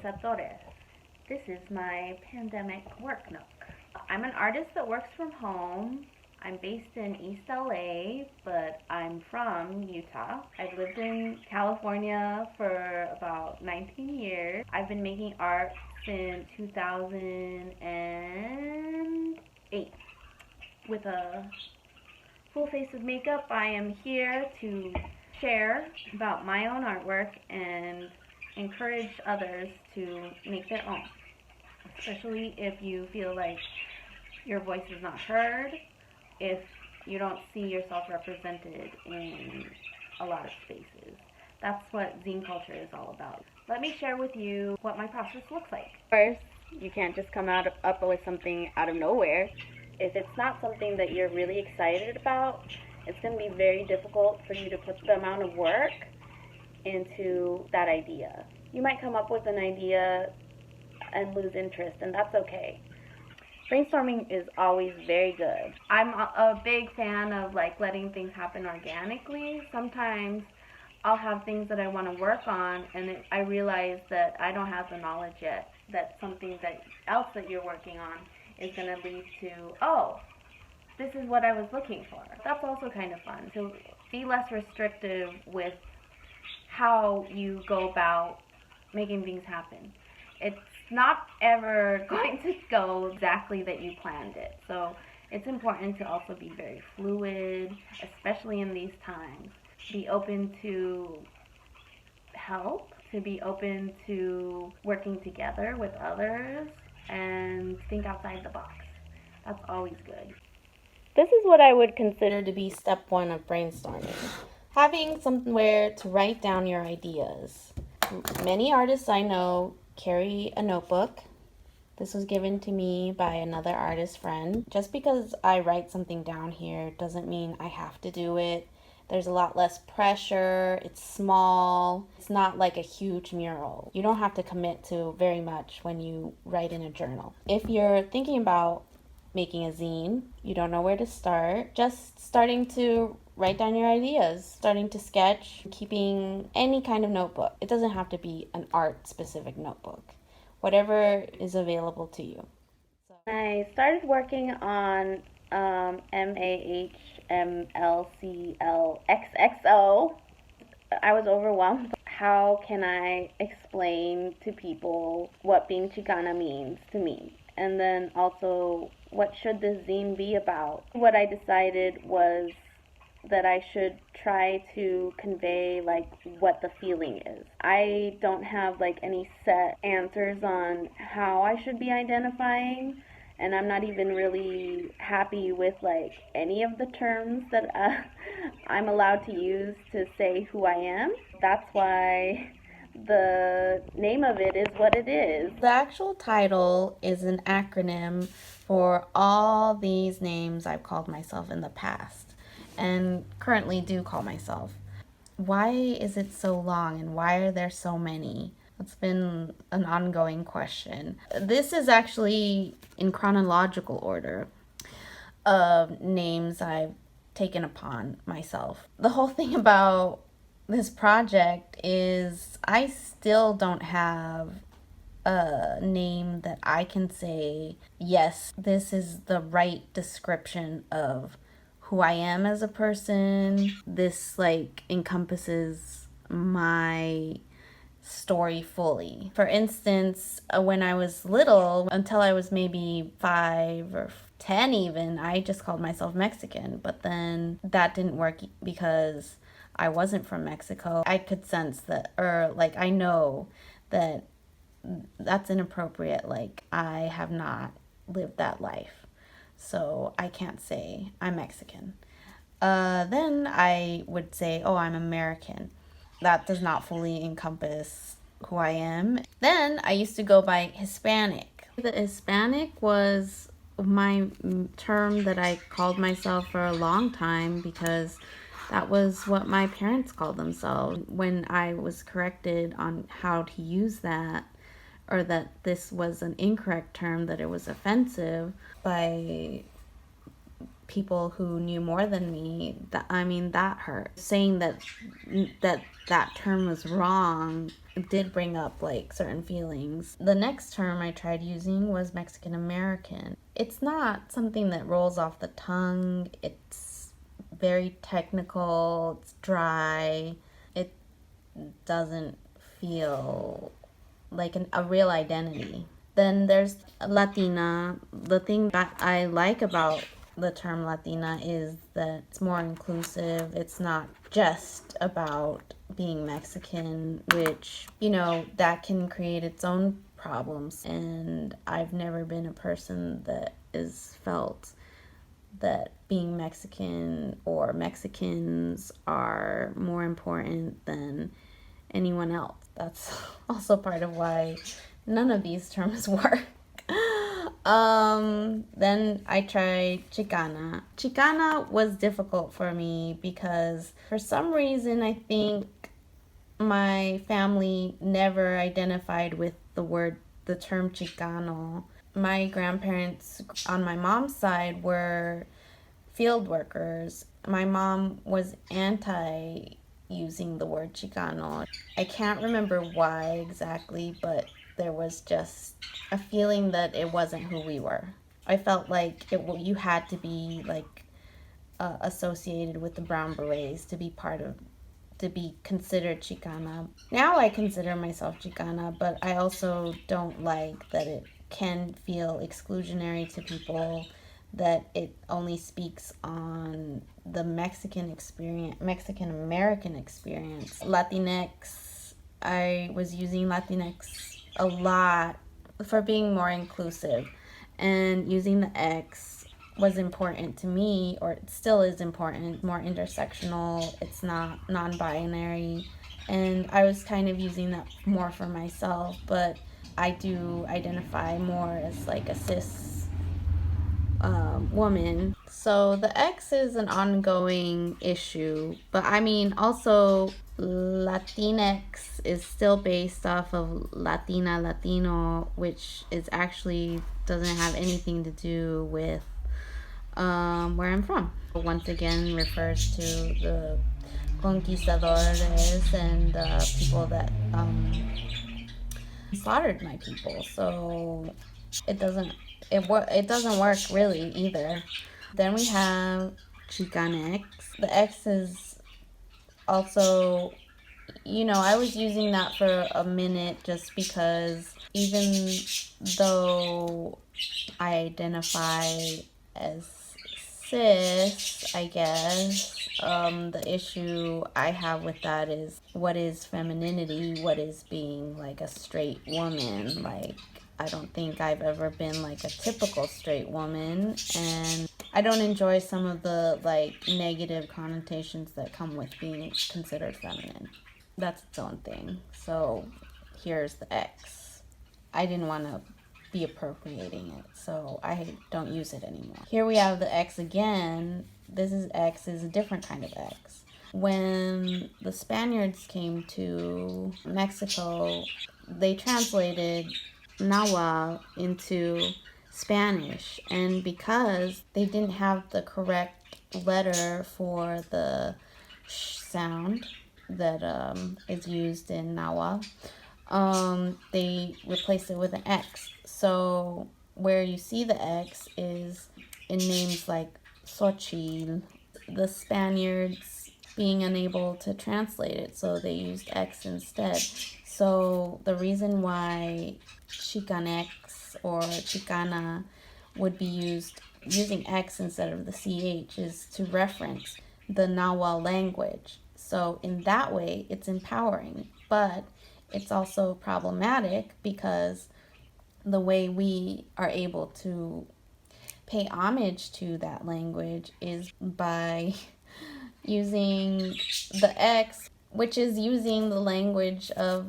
Maritza Torres. This is my pandemic work nook. I'm an artist that works from home. I'm based in East LA, but I'm from Utah. I've lived in California for about 19 years. I've been making art since 2008. With a full face of makeup, I am here to share about my own artwork and encourage others to make their own, especially if you feel like your voice is not heard, if you don't see yourself represented in a lot of spaces. That's what zine culture is all about. Let me share with you what my process looks like. First, you can't just come up with something out of nowhere. If it's not something that you're really excited about, it's going to be very difficult for you to put the amount of work into that idea. You might come up with an idea and lose interest, and that's okay. Brainstorming is always very good. I'm a big fan of letting things happen organically. Sometimes I'll have things that I want to work on, and I realize that I don't have the knowledge yet, that something else that you're working on is going to lead to, oh, this is what I was looking for. That's also kind of fun, to be less restrictive with how you go about making things happen. It's not ever going to go exactly that you planned it. So it's important to also be very fluid, especially in these times. Be open to help, to be open to working together with others, and think outside the box. That's always good. This is what I would consider to be step one of brainstorming. Having somewhere to write down your ideas. Many artists I know carry a notebook. This was given to me by another artist friend. Just because I write something down here doesn't mean I have to do it. There's a lot less pressure. It's small. It's not like a huge mural. You don't have to commit to very much when you write in a journal. If you're thinking about making a zine, you don't know where to start, just starting to write down your ideas, starting to sketch, keeping any kind of notebook. It doesn't have to be an art-specific notebook. Whatever is available to you. I started working on mahmlclxxo. I was overwhelmed. How can I explain to people what being Chicana means to me? And then also, what should this zine be about? What I decided was that I should try to convey what the feeling is. I don't have any set answers on how I should be identifying, and I'm not even really happy with any of the terms that I'm allowed to use to say who I am. That's why the name of it is what it is. The actual title is an acronym for all these names I've called myself in the past and currently do call myself. Why is it so long, and why are there so many? It's been an ongoing question. This is actually in chronological order of names I've taken upon myself. The whole thing about this project is I still don't have a name that I can say, yes, this is the right description of who I am as a person. This encompasses my story fully. For instance, when I was little, until I was maybe 5 or 10 even, I just called myself Mexican, but then that didn't work because I wasn't from Mexico. I could sense that, or I know that that's inappropriate. I have not lived that life, so I can't say I'm Mexican. Then I would say, oh, I'm American. That does not fully encompass who I am. Then I used to go by Hispanic. The Hispanic was my term that I called myself for a long time because that was what my parents called themselves. When I was corrected on how to use that, or that this was an incorrect term, that it was offensive, by people who knew more than me, that hurt. Saying that term was wrong did bring up like certain feelings. The next term I tried using was Mexican American. It's not something that rolls off the tongue. It's very technical, it's dry. It doesn't feel like a real identity. Then there's Latina. The thing that I like about the term Latina is that it's more inclusive. It's not just about being Mexican, which, that can create its own problems. And I've never been a person that is felt that being Mexican or Mexicans are more important than anyone else. That's also part of why none of these terms work. Then I tried Chicana. Chicana was difficult for me because for some reason I think my family never identified with the term Chicano. My grandparents on my mom's side were field workers. My mom was anti using the word Chicano. I can't remember why exactly, but there was just a feeling that it wasn't who we were. I felt like you had to be like associated with the Brown Berets to be considered Chicana. Now I consider myself Chicana, but I also don't like that it can feel exclusionary to people, that it only speaks on the Mexican American experience. Latinx, I was using Latinx a lot for being more inclusive, and using the X was important to me, or it still is important, more intersectional, it's not non-binary, and I was kind of using that more for myself, but I do identify more as like a cis woman. So the X is an ongoing issue, but also Latinx is still based off of Latina, Latino, which is actually doesn't have anything to do with where I'm from. Once again, refers to the conquistadores and the people that slaughtered my people. So it doesn't work really either. Then we have Chicana X. The X is also, I was using that for a minute just because even though I identify as cis, I guess, the issue I have with that is what is femininity, what is being like a straight woman. Like, I don't think I've ever been like a typical straight woman, and I don't enjoy some of the like negative connotations that come with being considered feminine. That's its own thing. So here's the X. I didn't want to be appropriating it, so I don't use it anymore. Here we have the X again. This is X is a different kind of X. When the Spaniards came to Mexico, they translated Nahuatl into Spanish, and because they didn't have the correct letter for the sh sound that is used in Nahuatl, they replaced it with an X. So where you see the X is in names like Xochitl. The Spaniards being unable to translate it, so they used X instead. So the reason why Chicanx or Chicana would be using X instead of the CH is to reference the Nahuatl language. So in that way, it's empowering, but it's also problematic because the way we are able to pay homage to that language is by using the X, which is using the language of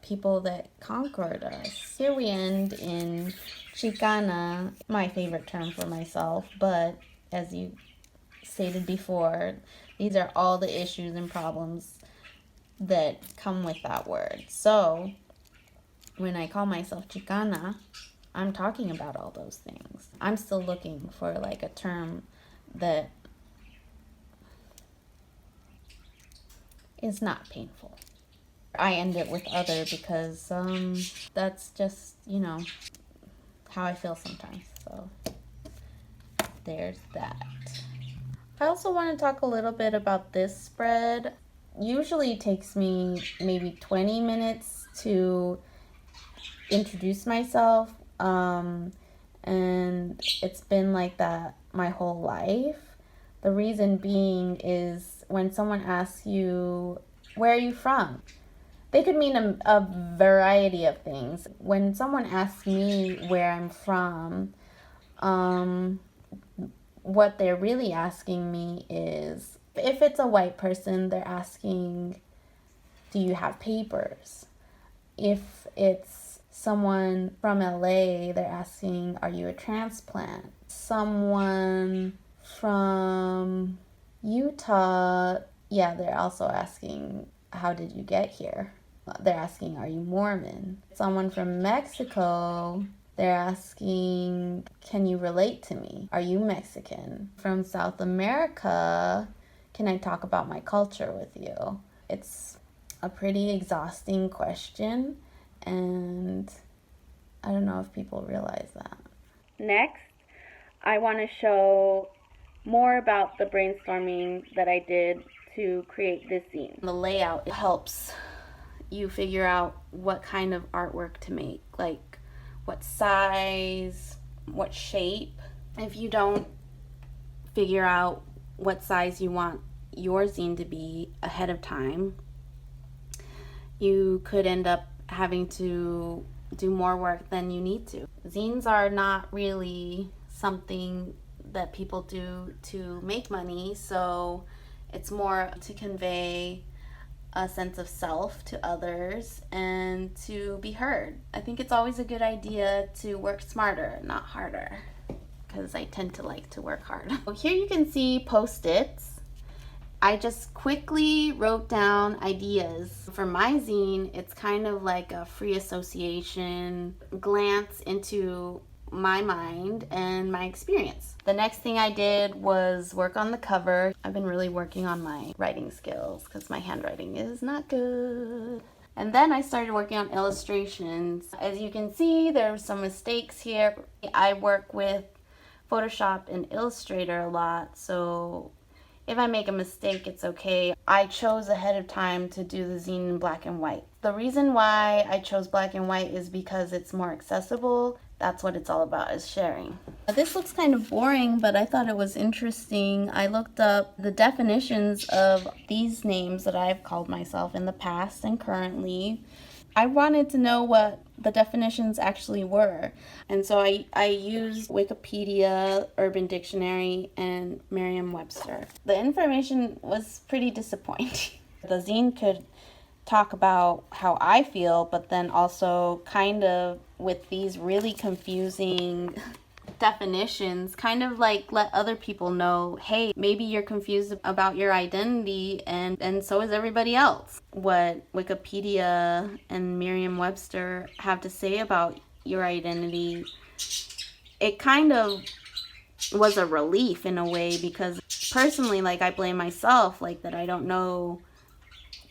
people that conquered us. Here we end in Chicana, my favorite term for myself, but as you stated before, these are all the issues and problems that come with that word. So when I call myself Chicana, I'm talking about all those things. I'm still looking for like a term that is not painful. I end it with other because that's just, how I feel sometimes. So there's that. I also want to talk a little bit about this spread. Usually it takes me maybe 20 minutes to introduce myself, and it's been like that my whole life. The reason being is when someone asks you, where are you from? They could mean a variety of things. When someone asks me where I'm from, what they're really asking me is, if it's a white person, they're asking, do you have papers? If it's someone from LA, they're asking, are you a transplant? Someone from Utah, yeah, they're also asking, how did you get here? They're asking, are you Mormon? Someone from Mexico, they're asking, can you relate to me? Are you Mexican? From South America, can I talk about my culture with you? It's a pretty exhausting question, and I don't know if people realize that. Next, I want to show more about the brainstorming that I did to create this zine. The layout helps you figure out what kind of artwork to make, like what size, what shape. If you don't figure out what size you want your zine to be ahead of time, you could end up having to do more work than you need to. Zines are not really something that people do to make money, so it's more to convey a sense of self to others and to be heard. I think it's always a good idea to work smarter, not harder, because I tend to like to work hard. Here you can see Post-its. I just quickly wrote down ideas. For my zine, it's kind of like a free association glance into my mind and my experience. The next thing I did was work on the cover. I've been really working on my writing skills because my handwriting is not good. And then I started working on illustrations. As you can see, there are some mistakes here. I work with Photoshop and Illustrator a lot, so if I make a mistake, it's okay. I chose ahead of time to do the zine in black and white. The reason why I chose black and white is because it's more accessible. That's what it's all about, is sharing. This looks kind of boring, but I thought it was interesting. I looked up the definitions of these names that I've called myself in the past and currently. I wanted to know what the definitions actually were. And so I used Wikipedia, Urban Dictionary, and Merriam-Webster. The information was pretty disappointing. The zine could talk about how I feel, but then also kind of with these really confusing definitions, kind of like let other people know, hey, maybe you're confused about your identity and so is everybody else. What Wikipedia and Merriam-Webster have to say about your identity, it kind of was a relief in a way, because personally, like, I blame myself, like, that I don't know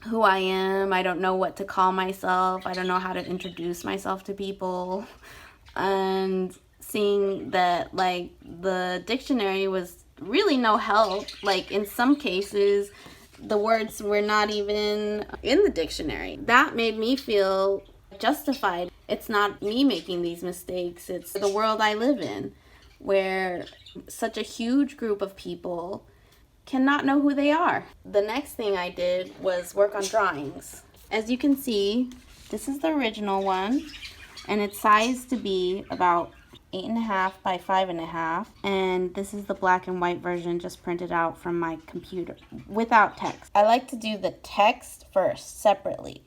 who I am, I don't know what to call myself, I don't know how to introduce myself to people, and seeing that, like, the dictionary was really no help. Like, in some cases, the words were not even in the dictionary. That made me feel justified. It's not me making these mistakes, it's the world I live in, where such a huge group of people cannot know who they are. The next thing I did was work on drawings. As you can see, this is the original one, and it's sized to be about 8.5 by 5.5, and this is the black and white version just printed out from my computer without text. I like to do the text first separately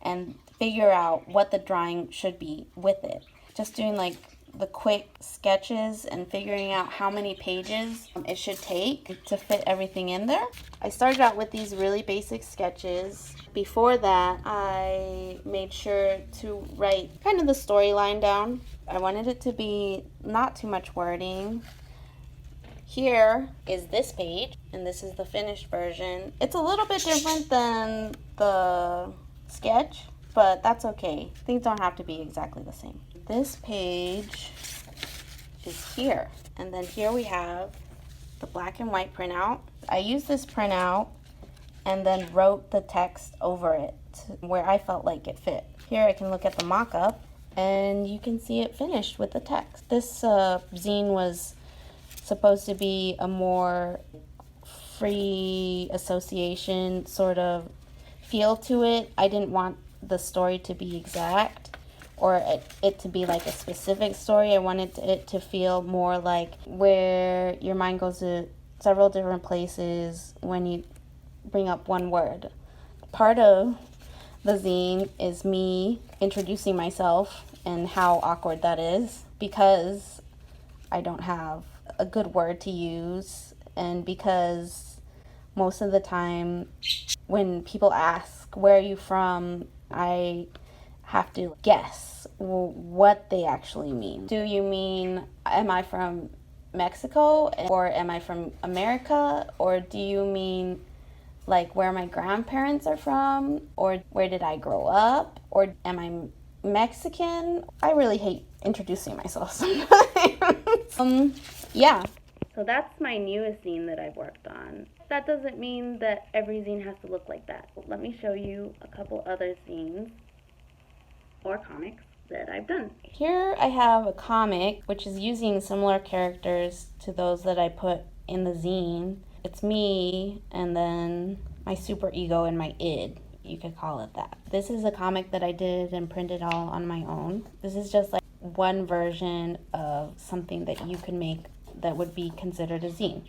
and figure out what the drawing should be with it. Just doing like the quick sketches and figuring out how many pages it should take to fit everything in there. I started out with these really basic sketches. Before that, I made sure to write kind of the storyline down. I wanted it to be not too much wording, Here is this page, and this is the finished version. It's a little bit different than the sketch, but that's okay. Things don't have to be exactly the same. This page is here, and then here we have the black and white printout. I used this printout and then wrote the text over it where I felt like it fit. Here I can look at the mock-up, and you can see it finished with the text. This zine was supposed to be a more free association sort of feel to it. I didn't want the story to be exact or it to be like a specific story. I wanted it to feel more like where your mind goes to several different places when you bring up one word. Part of the zine is me introducing myself and how awkward that is because I don't have a good word to use, and because most of the time when people ask, where are you from, I have to guess what they actually mean. Do you mean, am I from Mexico, or am I from America, or do you mean like where my grandparents are from, or where did I grow up, or am I Mexican? I really hate introducing myself sometimes. Yeah. So that's my newest zine that I've worked on. That doesn't mean that every zine has to look like that. Let me show you a couple other zines or comics that I've done. Here I have a comic which is using similar characters to those that I put in the zine. It's me and then my super ego and my id. You could call it that. This is a comic that I did and printed all on my own. This is just like one version of something that you can make that would be considered a zine.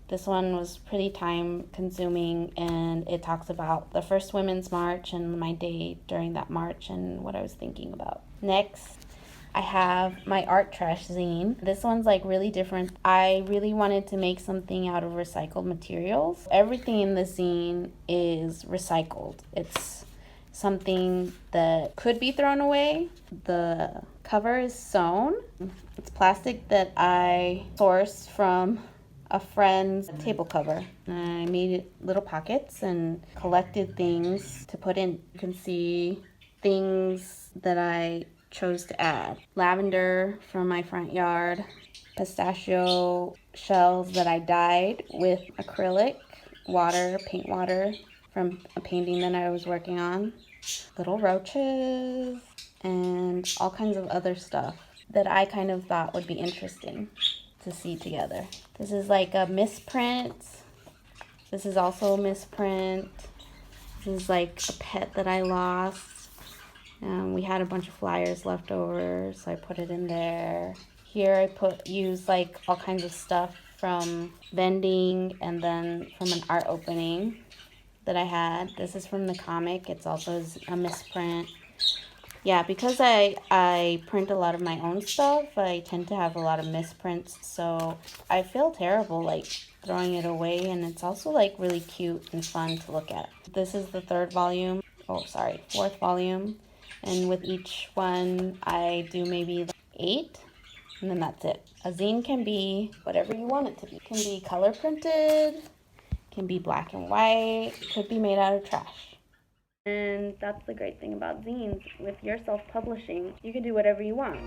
This one was pretty time consuming, and it talks about the first Women's March and my day during that march and what I was thinking about. Next, I have my art trash zine. This one's like really different. I really wanted to make something out of recycled materials. Everything in the zine is recycled. It's something that could be thrown away. The cover is sewn. It's plastic that I sourced from a friend's table cover. I made little pockets and collected things to put in. You can see things that I chose to add. Lavender from my front yard, pistachio shells that I dyed with acrylic water, paint water from a painting that I was working on, little roaches, and all kinds of other stuff that I kind of thought would be interesting to see together. This is like a misprint. This is also a misprint. This is like a pet that I lost. We had a bunch of flyers left over, so I put it in there. Here I use like all kinds of stuff from vending and then from an art opening that I had. This is from the comic. It's also a misprint. Yeah, because I print a lot of my own stuff, I tend to have a lot of misprints, so I feel terrible like throwing it away, and it's also like really cute and fun to look at. This is the fourth volume, and with each one I do maybe like 8, and then that's it. A zine can be whatever you want it to be. It can be color printed, can be black and white, could be made out of trash. And that's the great thing about zines. With your self-publishing, you can do whatever you want.